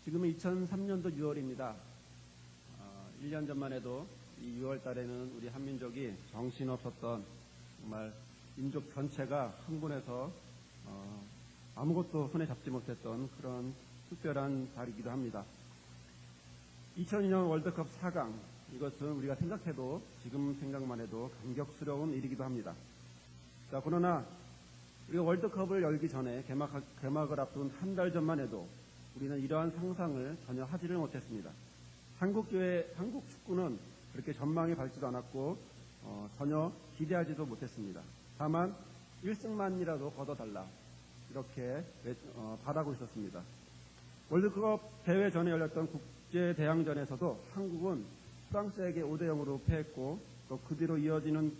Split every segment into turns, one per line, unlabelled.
지금은 2003년도 6월입니다. 1년 전만 해도 이 6월 달에는 우리 한민족이 정신없었던 정말 민족 전체가 흥분해서 아무것도 손에 잡지 못했던 그런 특별한 달이기도 합니다. 2002년 월드컵 4강, 이것은 우리가 생각해도 지금 생각만 해도 감격스러운 일이기도 합니다. 자, 그러나 우리가 월드컵을 열기 전에 개막을 앞둔 한 달 전만 해도 우리는 이러한 상상을 전혀 하지를 못했습니다. 한국 축구는 그렇게 전망이 밝지도 않았고 전혀 기대하지도 못했습니다. 다만 1승만이라도 거둬달라 이렇게 바라고 있었습니다. 월드컵 대회 전에 열렸던 국제대항전에서도 한국은 프랑스에게 5대0으로 패했고 또 그 뒤로 이어지는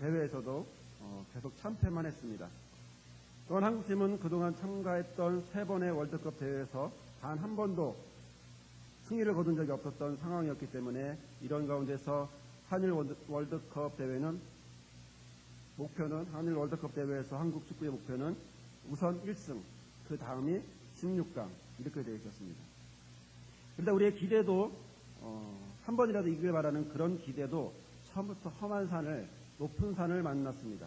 대회에서도 계속 참패만 했습니다. 또한 한국팀은 그동안 참가했던 3번의 월드컵 대회에서 단 한 번도 승리를 거둔 적이 없었던 상황이었기 때문에 이런 가운데서 한일 월드컵 대회에서 한국 축구의 목표는 우선 1승, 그 다음이 16강 이렇게 되어 있었습니다. 그런데 우리의 기대도 한 번이라도 이기길 바라는 그런 기대도 처음부터 험한 산을, 높은 산을 만났습니다.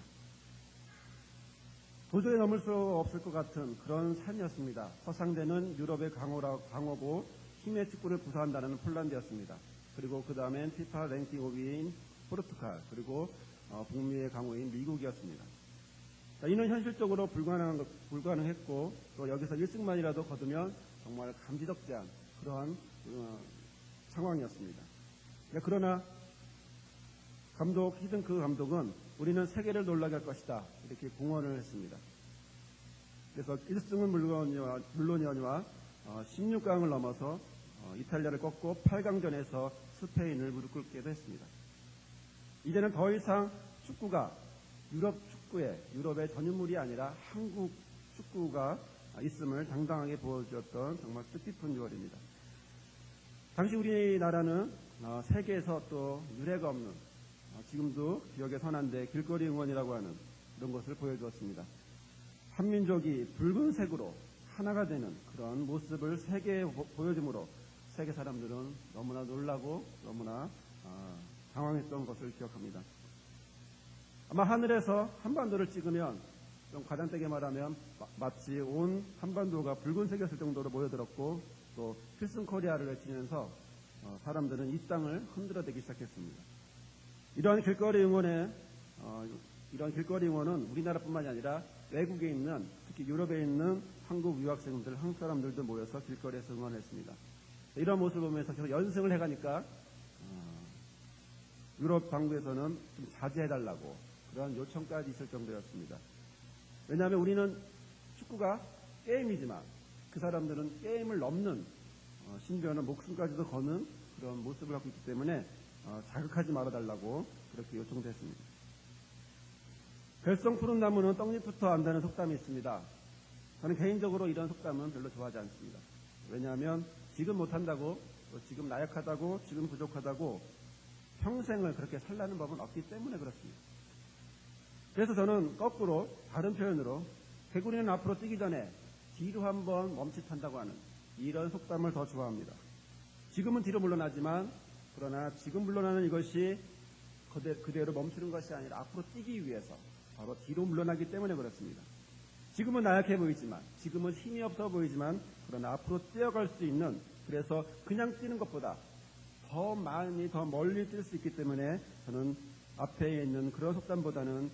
도저히 넘을 수 없을 것 같은 그런 산이었습니다. 허상되는 유럽의 강호고 힘의 축구를 구사한다는 폴란드였습니다. 그리고 그 다음엔 피파 랭킹 5위인 포르투갈, 그리고 북미의 강호인 미국이었습니다. 자, 이는 현실적으로 불가능했고 또 여기서 1승만이라도 거두면 정말 감지덕지한 그러한 상황이었습니다. 그러나 히든크 감독은 우리는 세계를 놀라게 할 것이다 이렇게 공언을 했습니다. 그래서 1승은 물론이거니와 16강을 넘어서 이탈리아를 꺾고 8강전에서 스페인을 무릎 꿇기도 했습니다. 이제는 더 이상 축구가 유럽의 전유물이 아니라 한국 축구가 있음을 당당하게 보여주었던 정말 뜻깊은 6월입니다. 당시 우리나라는 세계에서 또 유례가 없는 지금도 기억에 선한데 길거리 응원이라고 하는 이런 것을 보여주었습니다. 한민족이 붉은색으로 하나가 되는 그런 모습을 세계에 보여주므로 세계 사람들은 너무나 놀라고 너무나 당황했던 것을 기억합니다. 아마 하늘에서 한반도를 찍으면 좀 과장되게 말하면 마치 온 한반도가 붉은색이었을 정도로 모여들었고 또 필승 코리아를 외치면서 사람들은 이 땅을 흔들어대기 시작했습니다. 이러한 길거리 응원은 우리나라뿐만이 아니라 외국에 있는, 특히 유럽에 있는 한국 유학생들, 한국 사람들도 모여서 길거리에서 응원했습니다. 이런 모습을 보면서 계속 연승을 해가니까 유럽 당국에서는 좀 자제해달라고 그런 요청까지 있을 정도였습니다. 왜냐하면 우리는 축구가 게임이지만 그 사람들은 게임을 넘는 심지어는 목숨까지도 거는 그런 모습을 갖고 있기 때문에 자극하지 말아달라고 그렇게 요청됐습니다. 별성 푸른 나무는 떡잎부터 안다는 속담이 있습니다. 저는 개인적으로 이런 속담은 별로 좋아하지 않습니다. 왜냐하면 지금 못한다고, 또 지금 나약하다고, 지금 부족하다고 평생을 그렇게 살라는 법은 없기 때문에 그렇습니다. 그래서 저는 거꾸로 다른 표현으로 개구리는 앞으로 뛰기 전에 뒤로 한번 멈칫한다고 하는 이런 속담을 더 좋아합니다. 지금은 뒤로 물러나지만 그러나 지금 물러나는 이것이 그대로 멈추는 것이 아니라 앞으로 뛰기 위해서 바로 뒤로 물러나기 때문에 그렇습니다. 지금은 나약해 보이지만, 지금은 힘이 없어 보이지만 그러나 앞으로 뛰어갈 수 있는, 그래서 그냥 뛰는 것보다 더 많이 더 멀리 뛸 수 있기 때문에 저는 앞에 있는 그런 속담보다는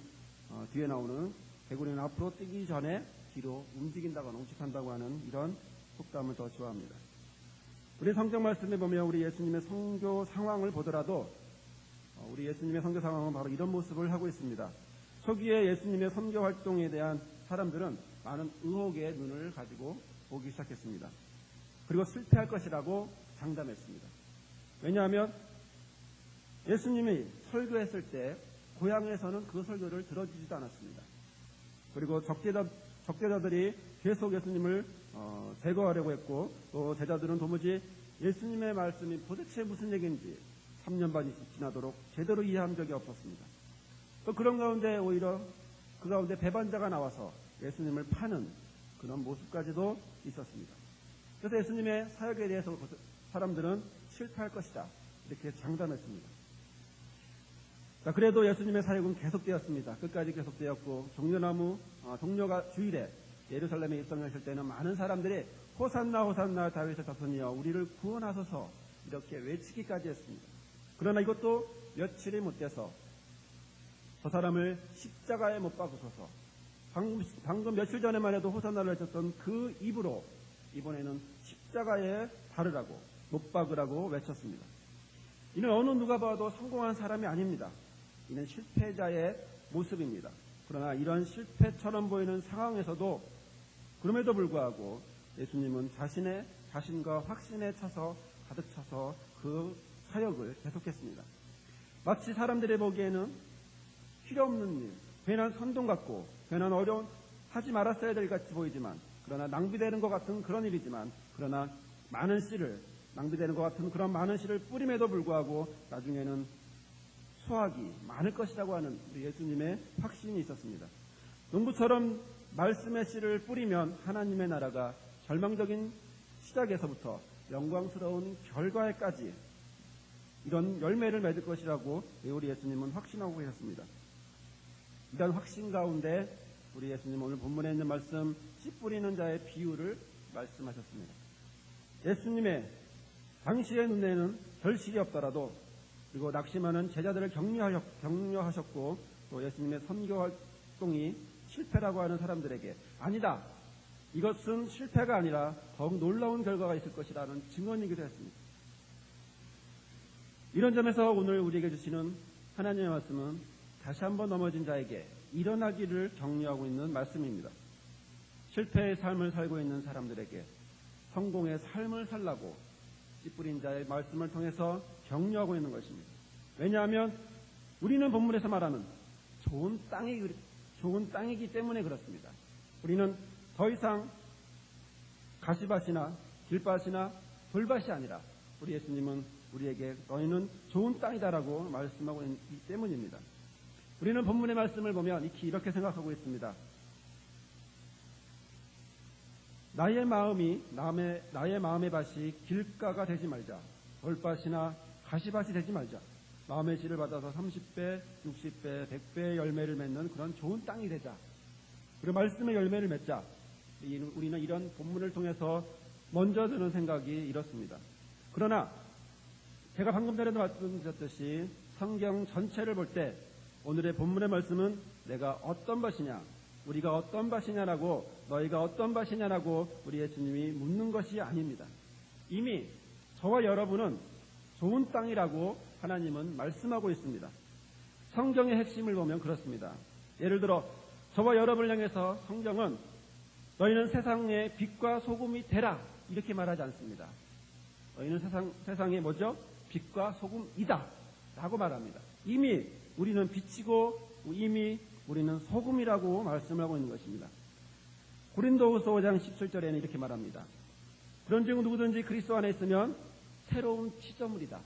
뒤에 나오는 개구리는 앞으로 뛰기 전에 뒤로 움직인다거나 멈칫한다고 하는 이런 속담을 더 좋아합니다. 우리 성경 말씀에 보면 우리 예수님의 선교 상황을 보더라도 우리 예수님의 선교 상황은 바로 이런 모습을 하고 있습니다. 초기에 예수님의 선교 활동에 대한 사람들은 많은 의혹의 눈을 가지고 보기 시작했습니다. 그리고 실패할 것이라고 장담했습니다. 왜냐하면 예수님이 설교했을 때 고향에서는 그 설교를 들어주지도 않았습니다. 그리고 적대자들이 계속 예수님을 제거하려고 했고 또 제자들은 도무지 예수님의 말씀이 도대체 무슨 얘기인지 3년 반이 지나도록 제대로 이해한 적이 없었습니다. 또 그런 가운데 오히려 그 가운데 배반자가 나와서 예수님을 파는 그런 모습까지도 있었습니다. 그래서 예수님의 사역에 대해서 사람들은 실패할 것이다. 이렇게 장담했습니다. 그래도 예수님의 사역은 계속되었습니다. 끝까지 계속되었고 종려가 주일에 예루살렘에 입성하실 때는 많은 사람들이 호산나 호산나 다윗의 자손이여 우리를 구원하소서 이렇게 외치기까지 했습니다. 그러나 이것도 며칠이 못 돼서 저 사람을 십자가에 못 박으소서, 방금 며칠 전에만 해도 호산나를 외쳤던 그 입으로 이번에는 십자가에 달으라고, 못 박으라고 외쳤습니다. 이는 어느 누가 봐도 성공한 사람이 아닙니다. 이는 실패자의 모습입니다. 그러나 이런 실패처럼 보이는 상황에서도 그럼에도 불구하고 예수님은 자신과 확신에 가득 차서 그 사역을 계속했습니다. 마치 사람들이 보기에는 필요 없는 일, 괜한 선동 같고 괜한 어려운 하지 말았어야 될 같이 보이지만, 그러나 낭비되는 것 같은 그런 일이지만, 그러나 낭비되는 것 같은 그런 많은 씨를 뿌림에도 불구하고 나중에는 수확이 많을 것이라고 하는 우리 예수님의 확신이 있었습니다. 농부처럼 말씀의 씨를 뿌리면 하나님의 나라가 절망적인 시작에서부터 영광스러운 결과에까지 이런 열매를 맺을 것이라고 우리 예수님은 확신하고 계셨습니다. 이런 확신 가운데 우리 예수님 오늘 본문에 있는 말씀 씨 뿌리는 자의 비유를 말씀하셨습니다. 예수님의 당시의 눈에는 결실이 없더라도, 그리고 낙심하는 제자들을 격려하셨고, 또 예수님의 선교 활동이 실패라고 하는 사람들에게 아니다, 이것은 실패가 아니라 더욱 놀라운 결과가 있을 것이라는 증언이기도 했습니다. 이런 점에서 오늘 우리에게 주시는 하나님의 말씀은 다시 한번 넘어진 자에게 일어나기를 격려하고 있는 말씀입니다. 실패의 삶을 살고 있는 사람들에게 성공의 삶을 살라고 씨 뿌린 자의 말씀을 통해서 격려하고 있는 것입니다. 왜냐하면 우리는 본문에서 말하는 좋은 땅이기 때문에 그렇습니다. 우리는 더 이상 가시밭이나 길밭이나 돌밭이 아니라 우리 예수님은 우리에게 너희는 좋은 땅이다라고 말씀하고 있기 때문입니다. 우리는 본문의 말씀을 보면 이렇게 생각하고 있습니다. 나의 마음의 밭이 길가가 되지 말자. 돌밭이나 가시밭이 되지 말자. 마음의 씨를 받아서 30배, 60배, 100배의 열매를 맺는 그런 좋은 땅이 되자. 그리고 말씀의 열매를 맺자. 우리는 이런 본문을 통해서 먼저 드는 생각이 이렇습니다. 그러나 제가 방금 전에도 말씀드렸듯이 성경 전체를 볼 때 오늘의 본문의 말씀은 내가 어떤 밭이냐, 우리가 어떤 밭이냐라고, 너희가 어떤 밭이냐라고 우리 예수님이 묻는 것이 아닙니다. 이미 저와 여러분은 좋은 땅이라고 하나님은 말씀하고 있습니다. 성경의 핵심을 보면 그렇습니다. 예를 들어 저와 여러분을 향해서 성경은 너희는 세상의 빛과 소금이 되라 이렇게 말하지 않습니다. 너희는 세상의 뭐죠? 빛과 소금이다 라고 말합니다. 이미 우리는 빛이고 이미 우리는 소금이라고 말씀하고 있는 것입니다. 고린도후서 5장 17절에는 이렇게 말합니다. 그런즉 누구든지 그리스도 안에 있으면 새로운 피조물이다.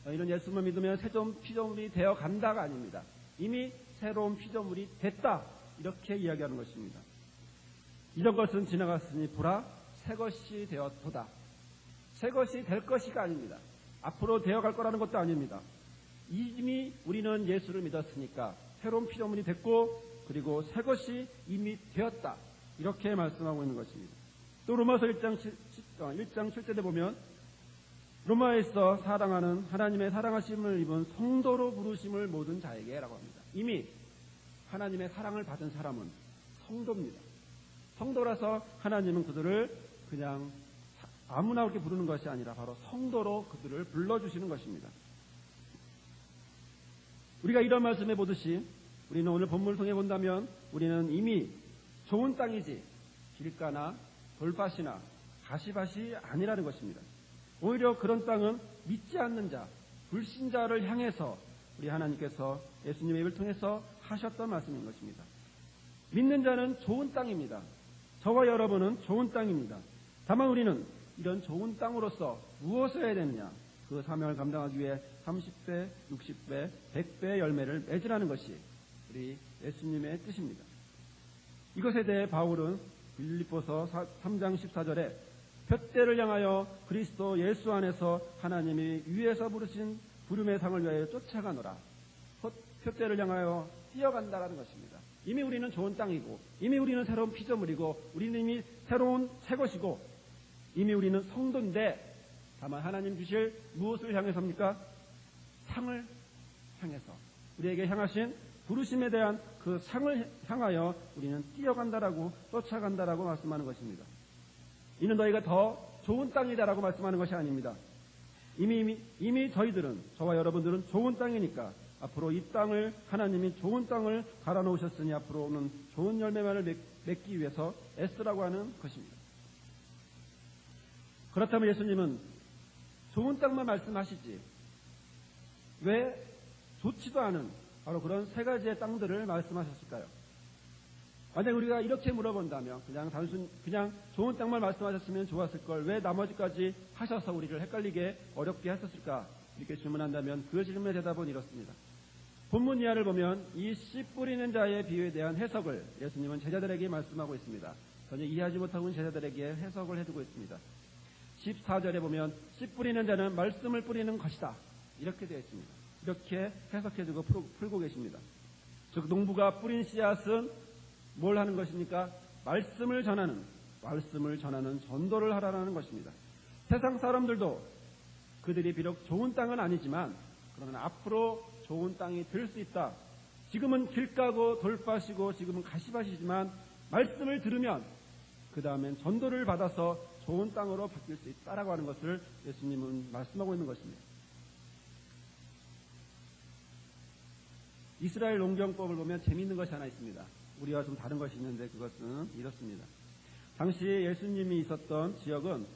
너희는 예수만 믿으면 새로운 피조물이 되어 간다가 아닙니다. 이미 새로운 피조물이 됐다 이렇게 이야기하는 것입니다. 이전 것은 지나갔으니 보라 새 것이 되었도다. 새 것이 될 것이가 아닙니다. 앞으로 되어갈 거라는 것도 아닙니다. 이미 우리는 예수를 믿었으니까 새로운 피조물이 됐고 그리고 새 것이 이미 되었다. 이렇게 말씀하고 있는 것입니다. 또 로마서 1장 7절에 보면 로마에서 사랑하는 하나님의 사랑하심을 입은 성도로 부르심을 모든 자에게 라고 합니다. 이미 하나님의 사랑을 받은 사람은 성도입니다. 성도라서 하나님은 그들을 그냥 아무나 그렇게 부르는 것이 아니라 바로 성도로 그들을 불러주시는 것입니다. 우리가 이런 말씀해 보듯이 우리는 오늘 본문을 통해 본다면 우리는 이미 좋은 땅이지 길가나 돌밭이나 가시밭이 아니라는 것입니다. 오히려 그런 땅은 믿지 않는 자, 불신자를 향해서 우리 하나님께서 예수님의 입을 통해서 하셨던 말씀인 것입니다. 믿는 자는 좋은 땅입니다. 저와 여러분은 좋은 땅입니다. 다만 우리는 이런 좋은 땅으로서 무엇을 해야 되느냐? 그 사명을 감당하기 위해 30배, 60배, 100배의 열매를 맺으라는 것이 우리 예수님의 뜻입니다. 이것에 대해 바울은 빌립보서 3장 14절에 표대를 향하여 그리스도 예수 안에서 하나님이 위에서 부르신 부름의 상을 위하여 쫓아가노라. 표대를 향하여 뛰어간다라는 것입니다. 이미 우리는 좋은 땅이고, 이미 우리는 새로운 피조물이고, 우리는 이미 새로운 새 것이고, 이미 우리는 성도인데, 다만 하나님 주실 무엇을 향해서입니까? 상을 향해서, 우리에게 향하신 부르심에 대한 그 상을 향하여 우리는 뛰어간다라고, 쫓아간다라고 말씀하는 것입니다. 이는 너희가 더 좋은 땅이다라고 말씀하는 것이 아닙니다. 이미 저희들은, 저와 여러분들은 좋은 땅이니까 앞으로 이 땅을, 하나님이 좋은 땅을 갈아놓으셨으니 앞으로는 좋은 열매만을 맺기 위해서 애쓰라고 하는 것입니다. 그렇다면 예수님은 좋은 땅만 말씀하시지 왜 좋지도 않은 바로 그런 세 가지의 땅들을 말씀하셨을까요? 만약 우리가 이렇게 물어본다면 그냥 좋은 땅만 말씀하셨으면 좋았을 걸 왜 나머지까지 하셔서 우리를 헷갈리게 어렵게 하셨을까? 이렇게 질문한다면 그 질문의 대답은 이렇습니다. 본문 이하를 보면 이 씨 뿌리는 자의 비유에 대한 해석을 예수님은 제자들에게 말씀하고 있습니다. 전혀 이해하지 못하고 있는 제자들에게 해석을 해두고 있습니다. 14절에 보면 씨 뿌리는 자는 말씀을 뿌리는 것이다. 이렇게 되어 있습니다. 이렇게 해석해두고 풀고 계십니다. 즉 농부가 뿌린 씨앗은 뭘 하는 것입니까? 말씀을 전하는 전도를 하라는 것입니다. 세상 사람들도 그들이 비록 좋은 땅은 아니지만 그러나 앞으로 좋은 땅이 될 수 있다. 지금은 길가고 돌밭이고 지금은 가시밭이지만 말씀을 들으면 그 다음엔 전도를 받아서 좋은 땅으로 바뀔 수 있다라고 하는 것을 예수님은 말씀하고 있는 것입니다. 이스라엘 농경법을 보면 재미있는 것이 하나 있습니다. 우리와 좀 다른 것이 있는데 그것은 이렇습니다. 당시 예수님이 있었던 지역은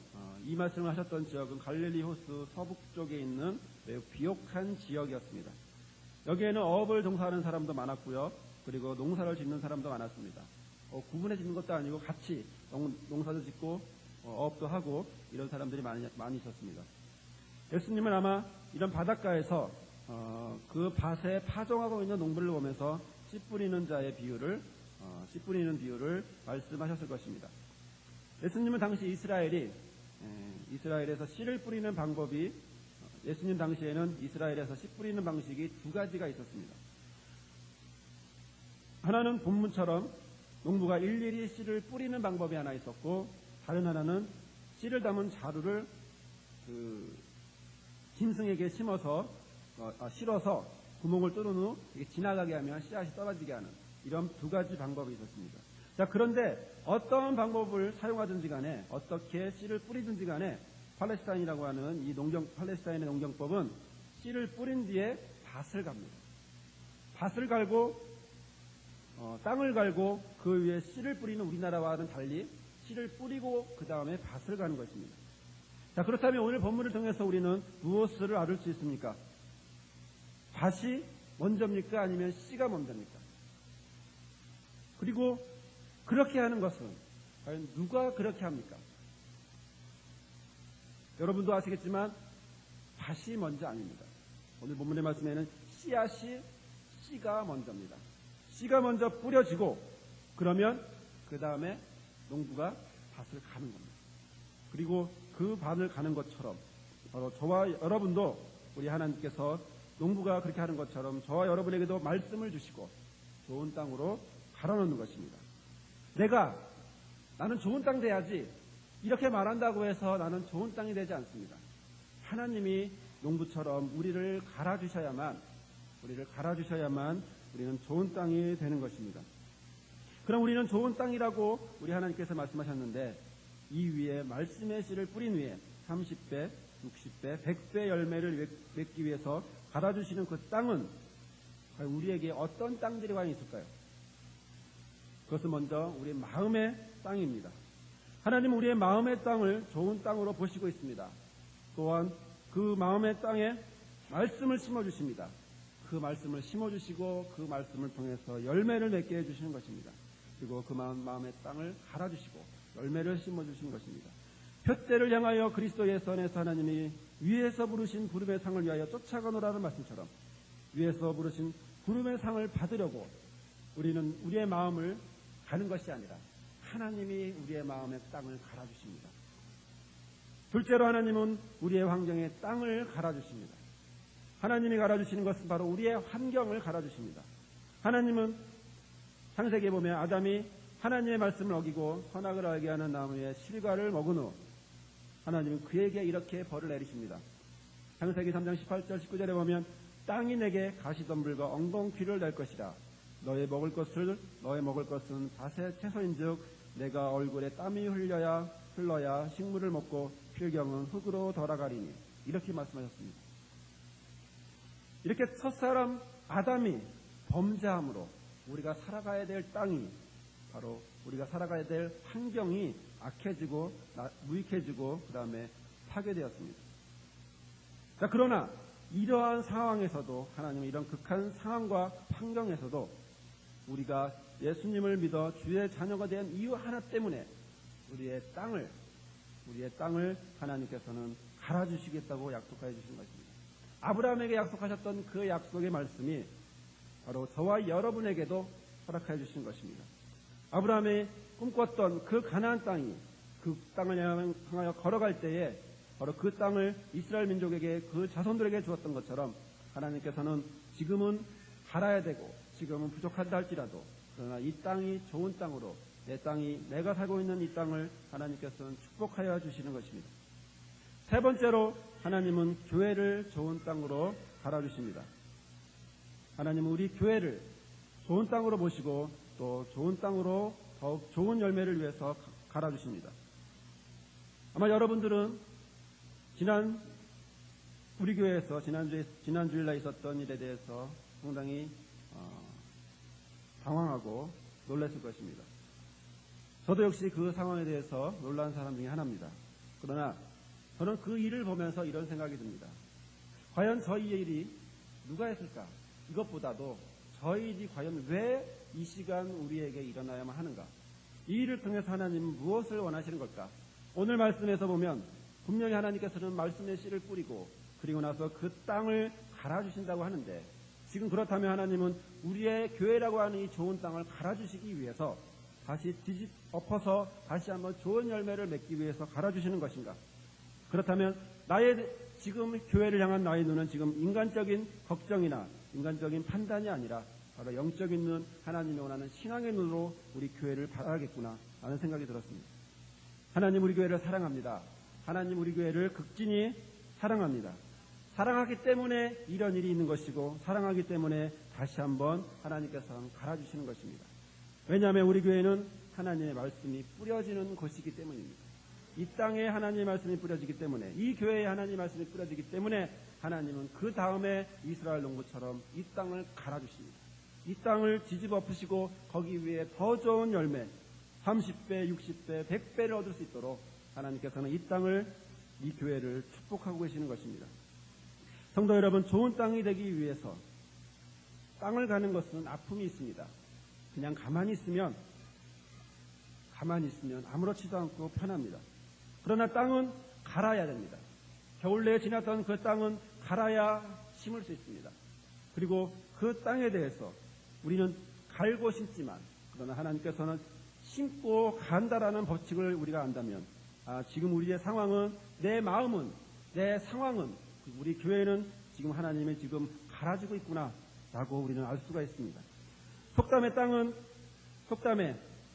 이 말씀을 하셨던 지역은 갈릴리 호수 서북쪽에 있는 매우 비옥한 지역이었습니다. 여기에는 어업을 종사하는 사람도 많았고요. 그리고 농사를 짓는 사람도 많았습니다. 구분해 짓는 것도 아니고 같이 농사도 짓고 어업도 하고 이런 사람들이 많이 있었습니다. 예수님은 아마 이런 바닷가에서 그 밭에 파종하고 있는 농부를 보면서 씨 뿌리는 자의 비유를 말씀하셨을 것입니다. 예수님은 당시 이스라엘에서 씨를 뿌리는 방법이 예수님 당시에는 이스라엘에서 씨 뿌리는 방식이 두 가지가 있었습니다. 하나는 본문처럼 농부가 일일이 씨를 뿌리는 방법이 하나 있었고 다른 하나는 씨를 담은 자루를 짐승에게 실어서 구멍을 뚫은 후 지나가게 하면 씨앗이 떨어지게 하는 이런 두 가지 방법이 있었습니다. 자, 그런데 어떤 방법을 사용하든지 간에 어떻게 씨를 뿌리든지 간에 팔레스타인이라고 하는 팔레스타인의 농경법은 씨를 뿌린 뒤에 밭을 갑니다. 밭을 갈고 땅을 갈고 그 위에 씨를 뿌리는 우리나라와는 달리 씨를 뿌리고 그 다음에 밭을 가는 것입니다. 자, 그렇다면 오늘 본문을 통해서 우리는 무엇을 알을 수 있습니까? 밭이 먼저입니까? 아니면 씨가 먼저입니까? 그리고 그렇게 하는 것은 과연 누가 그렇게 합니까? 여러분도 아시겠지만 밭이 먼저 아닙니다. 오늘 본문의 말씀에는 씨가 먼저입니다. 씨가 먼저 뿌려지고 그러면 그 다음에 농부가 밭을 가는 겁니다. 그리고 그 밭을 가는 것처럼 바로 저와 여러분도 우리 하나님께서 농부가 그렇게 하는 것처럼 저와 여러분에게도 말씀을 주시고 좋은 땅으로 갈아넣는 것입니다. 나는 좋은 땅 돼야지 이렇게 말한다고 해서 나는 좋은 땅이 되지 않습니다. 하나님이 농부처럼 우리를 갈아주셔야만 우리는 좋은 땅이 되는 것입니다. 그럼 우리는 좋은 땅이라고 우리 하나님께서 말씀하셨는데 이 위에 말씀의 씨를 뿌린 위에 30배, 60배, 100배 열매를 맺기 위해서 갈아주시는 그 땅은 과연 우리에게 어떤 땅들이 과연 있을까요? 그것은 먼저 우리의 마음의 땅입니다. 하나님은 우리의 마음의 땅을 좋은 땅으로 보시고 있습니다. 또한 그 마음의 땅에 말씀을 심어주십니다. 그 말씀을 심어주시고 그 말씀을 통해서 열매를 맺게 해주시는 것입니다. 그리고 그 마음의 땅을 갈아주시고 열매를 심어주시는 것입니다. 표대를 향하여 그리스도 예수 안에서 하나님이 위에서 부르신 부름의 상을 위하여 쫓아가노라는 말씀처럼 위에서 부르신 부름의 상을 받으려고 우리는 우리의 마음을 가는 것이 아니라 하나님이 우리의 마음의 땅을 갈아주십니다. 둘째로 하나님은 우리의 환경에 땅을 갈아주십니다. 하나님이 갈아주시는 것은 바로 우리의 환경을 갈아주십니다. 하나님은 창세기에 보면 아담이 하나님의 말씀을 어기고 선악을 알게 하는 나무의 실과를 먹은 후 하나님은 그에게 이렇게 벌을 내리십니다. 창세기 3장 18절 19절에 보면 땅이 내게 가시덤불과 엉겅퀴를 낼 것이라. 너의 먹을 것은 밭의 채소인즉 내가 얼굴에 땀이 흘러야 식물을 먹고 필경은 흙으로 돌아가리니. 이렇게 말씀하셨습니다. 이렇게 첫사람 아담이 범죄함으로 우리가 살아가야 될 땅이, 바로 우리가 살아가야 될 환경이 악해지고 무익해지고 그 다음에 파괴되었습니다. 자, 그러나 이러한 상황에서도, 하나님은 이런 극한 상황과 환경에서도 우리가 예수님을 믿어 주의 자녀가 된 이유 하나 때문에 우리의 땅을 하나님께서는 갈아주시겠다고 약속하여 주신 것입니다. 아브라함에게 약속하셨던 그 약속의 말씀이 바로 저와 여러분에게도 허락하여 주신 것입니다. 아브라함이 꿈꿨던 그 가나안 땅이, 그 땅을 향하여 걸어갈 때에 바로 그 땅을 이스라엘 민족에게, 그 자손들에게 주었던 것처럼 하나님께서는 지금은 갈아야 되고 지금은 부족하다 할지라도 그러나 이 땅이 좋은 땅으로, 내가 살고 있는 이 땅을 하나님께서는 축복하여 주시는 것입니다. 세 번째로 하나님은 교회를 좋은 땅으로 갈아주십니다. 하나님은 우리 교회를 좋은 땅으로 모시고 또 좋은 땅으로 더욱 좋은 열매를 위해서 갈아주십니다. 아마 여러분들은 우리 교회에서 지난 주일날 있었던 일에 대해서 상당히 당황하고 놀랐을 것입니다. 저도 역시 그 상황에 대해서 놀란 사람 중에 하나입니다. 그러나 저는 그 일을 보면서 이런 생각이 듭니다. 과연 저희의 일이 누가 했을까? 이것보다도 저희 일이 과연 왜 이 시간 우리에게 일어나야만 하는가? 이 일을 통해서 하나님은 무엇을 원하시는 걸까? 오늘 말씀에서 보면 분명히 하나님께서는 말씀의 씨를 뿌리고 그리고 나서 그 땅을 갈아주신다고 하는데, 지금 그렇다면 하나님은 우리의 교회라고 하는 이 좋은 땅을 갈아주시기 위해서 다시 엎어서 다시 한번 좋은 열매를 맺기 위해서 갈아주시는 것인가? 그렇다면 지금 교회를 향한 나의 눈은 지금 인간적인 걱정이나 인간적인 판단이 아니라 바로 영적인 눈, 하나님이 원하는 신앙의 눈으로 우리 교회를 바라겠구나 라는 생각이 들었습니다. 하나님 우리 교회를 사랑합니다. 하나님 우리 교회를 극진히 사랑합니다. 사랑하기 때문에 이런 일이 있는 것이고 사랑하기 때문에 다시 한번 하나님께서 갈아주시는 것입니다. 왜냐하면 우리 교회는 하나님의 말씀이 뿌려지는 곳이기 때문입니다. 이 땅에 하나님의 말씀이 뿌려지기 때문에, 이 교회에 하나님의 말씀이 뿌려지기 때문에 하나님은 그 다음에 이스라엘 농부처럼 이 땅을 갈아주십니다. 이 땅을 뒤집어 엎으시고 거기 위에 더 좋은 열매 30배, 60배, 100배를 얻을 수 있도록 하나님께서는 이 땅을, 이 교회를 축복하고 계시는 것입니다. 성도 여러분, 좋은 땅이 되기 위해서 땅을 가는 것은 아픔이 있습니다. 그냥 가만히 있으면 아무렇지도 않고 편합니다. 그러나 땅은 갈아야 됩니다. 겨울 내에 지났던 그 땅은 갈아야 심을 수 있습니다. 그리고 그 땅에 대해서 우리는 갈고 심지만, 그러나 하나님께서는 심고 간다라는 법칙을 우리가 안다면, 지금 우리의 상황은, 내 마음은, 내 상황은, 우리 교회는 지금 하나님이 지금 갈아주고 있구나 라고 우리는 알 수가 있습니다. 속담에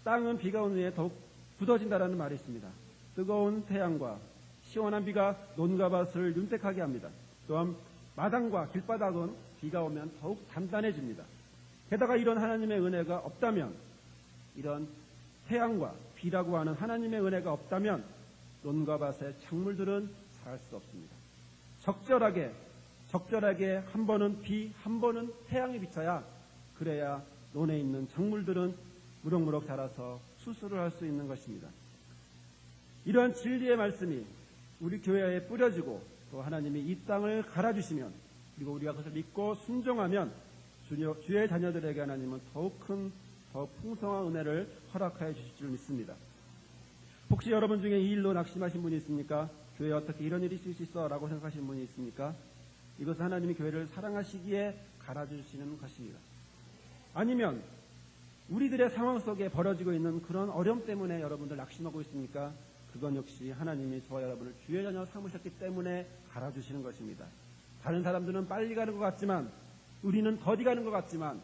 땅은 비가 온 후에 더욱 굳어진다라는 말이 있습니다. 뜨거운 태양과 시원한 비가 논과 밭을 윤택하게 합니다. 또한 마당과 길바닥은 비가 오면 더욱 단단해집니다. 게다가 이런 하나님의 은혜가 없다면, 이런 태양과 비라고 하는 하나님의 은혜가 없다면 논과 밭의 작물들은 자랄 수 없습니다. 적절하게 한 번은 비, 한 번은 태양이 비쳐야, 그래야 논에 있는 작물들은 무럭무럭 자라서 수술을 할 수 있는 것입니다. 이러한 진리의 말씀이 우리 교회에 뿌려지고 또 하나님이 이 땅을 갈아주시면, 그리고 우리가 그것을 믿고 순종하면 주의 자녀들에게 하나님은 더욱 풍성한 은혜를 허락하여 주실 줄 믿습니다. 혹시 여러분 중에 이 일로 낙심하신 분이 있습니까? 교회에 어떻게 이런 일이 있을 수 있어? 라고 생각하시는 분이 있습니까? 이것은 하나님이 교회를 사랑하시기에 갈아주시는 것입니다. 아니면 우리들의 상황 속에 벌어지고 있는 그런 어려움 때문에 여러분들 낙심하고 있습니까? 그건 역시 하나님이 저와 여러분을 주의 자녀 삼으셨기 때문에 갈아주시는 것입니다. 다른 사람들은 빨리 가는 것 같지만, 우리는 더디 가는 것 같지만,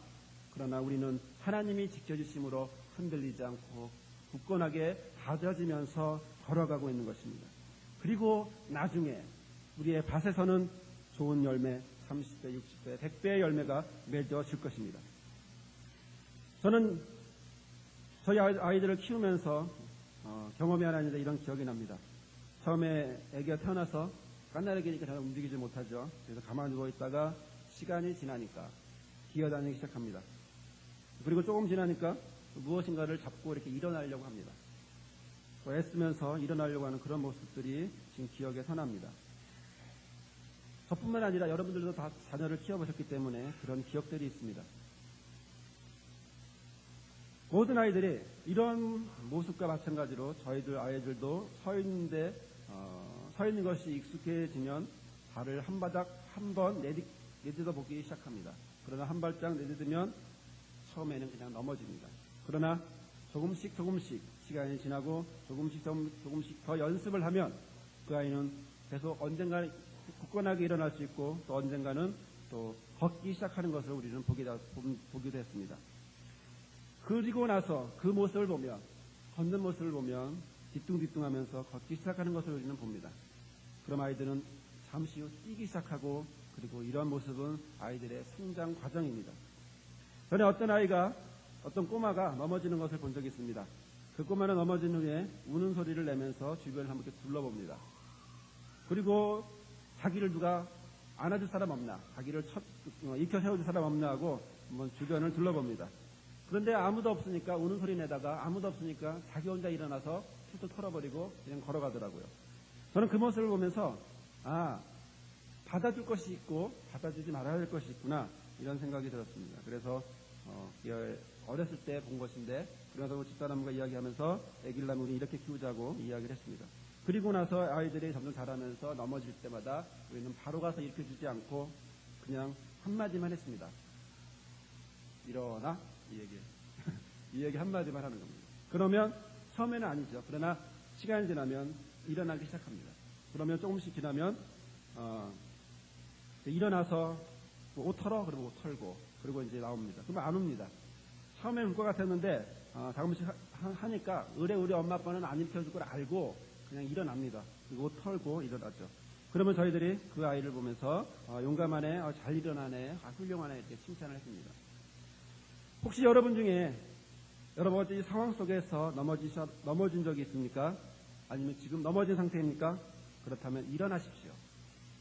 그러나 우리는 하나님이 지켜주심으로 흔들리지 않고 굳건하게 다져지면서 걸어가고 있는 것입니다. 그리고 나중에 우리의 밭에서는 좋은 열매, 30배, 60배, 100배의 열매가 맺어질 것입니다. 저는 저희 아이들을 키우면서 경험이 하나 있는데 이런 기억이 납니다. 처음에 아기가 태어나서 깐나르기니까 잘 움직이지 못하죠. 그래서 가만히 누워있다가 시간이 지나니까 기어다니기 시작합니다. 그리고 조금 지나니까 무엇인가를 잡고 이렇게 일어나려고 합니다. 또 애쓰면서 일어나려고 하는 그런 모습들이 지금 기억에 선합니다. 저뿐만 아니라 여러분들도 다 자녀를 키워보셨기 때문에 그런 기억들이 있습니다. 모든 아이들이 이런 모습과 마찬가지로 저희들 아이들도 서 있는 것이 익숙해지면 발을 한 바닥 한 번 내딛어 보기 시작합니다. 그러나 한 발짝 내딛으면 처음에는 그냥 넘어집니다. 그러나 조금씩 시간이 지나고 조금씩 더 연습을 하면 그 아이는 계속 언젠가는 굳건하게 일어날 수 있고 또 언젠가는 또 걷기 시작하는 것을 우리는 보기도 했습니다. 그리고 나서 그 모습을 보면, 걷는 모습을 보면 뒤뚱뒤뚱하면서 걷기 시작하는 것을 우리는 봅니다. 그럼 아이들은 잠시 후 뛰기 시작하고, 그리고 이런 모습은 아이들의 성장 과정입니다. 전에 어떤 꼬마가 넘어지는 것을 본 적이 있습니다. 그 꼬마는 넘어진 후에 우는 소리를 내면서 주변을 한번 이렇게 둘러봅니다. 그리고 자기를 누가 안아줄 사람 없나, 자기를 익혀 세워줄 사람 없나 하고 한번 주변을 둘러봅니다. 그런데 아무도 없으니까, 우는 소리 내다가 아무도 없으니까 자기 혼자 일어나서 툭툭 털어버리고 그냥 걸어가더라고요. 저는 그 모습을 보면서 받아줄 것이 있고 받아주지 말아야 할 것이 있구나, 이런 생각이 들었습니다. 그래서 어렸을 때 본 것인데, 그래서 집사람과 이야기하면서 아기를 낳으면 우리 이렇게 키우자고 이야기를 했습니다. 그리고 나서 아이들이 점점 자라면서 넘어질 때마다 우리는 바로 가서 일으켜주지 않고 그냥 한마디만 했습니다. 일어나, 이 얘기 한마디만 하는 겁니다. 그러면 처음에는 아니죠. 그러나 시간이 지나면 일어나기 시작합니다. 그러면 조금씩 지나면 일어나서 옷 털어, 그러면 옷 털고, 그리고 이제 나옵니다. 그러면 안 옵니다. 처음에는 울 것 같았는데 조금씩 하니까 우리 엄마 아빠는 안 일으켜줄 걸 알고 그냥 일어납니다. 그리고 옷 털고 일어나죠. 그러면 저희들이 그 아이를 보면서 용감하네, 잘 일어나네, 훌륭하네, 이렇게 칭찬을 했습니다. 혹시 여러분 중에 이 상황 속에서 넘어진 적이 있습니까? 아니면 지금 넘어진 상태입니까? 그렇다면 일어나십시오.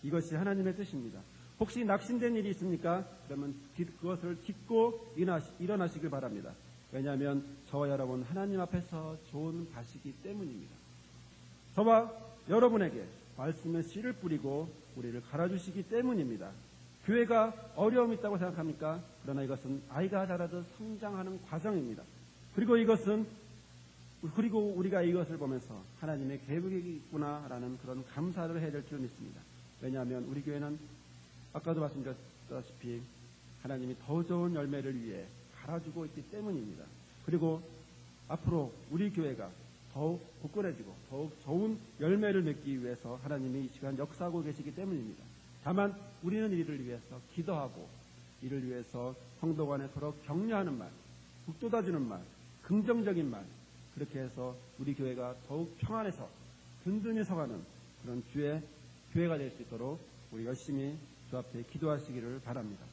이것이 하나님의 뜻입니다. 혹시 낙심된 일이 있습니까? 그러면 그것을 딛고 일어나시길 바랍니다. 왜냐하면 저와 여러분 하나님 앞에서 좋은 밭이기 때문입니다. 저와 여러분에게 말씀의 씨를 뿌리고 우리를 갈아주시기 때문입니다. 교회가 어려움이 있다고 생각합니까? 그러나 이것은 아이가 자라듯 성장하는 과정입니다. 그리고 우리가 이것을 보면서 하나님의 계획이 있구나라는 그런 감사를 해야 될 줄 믿습니다. 왜냐하면 우리 교회는 아까도 말씀드렸다시피 하나님이 더 좋은 열매를 위해 갈아주고 있기 때문입니다. 그리고 앞으로 우리 교회가 더욱 굳건해지고 더욱 좋은 열매를 맺기 위해서 하나님이 이 시간 역사하고 계시기 때문입니다. 다만 우리는 이를 위해서 기도하고, 이를 위해서 성도 간에 서로 격려하는 말, 북돋아주는 말, 긍정적인 말, 그렇게 해서 우리 교회가 더욱 평안해서 든든히 서가는 그런 주의 교회가 될 수 있도록 우리 열심히 주 앞에 기도하시기를 바랍니다.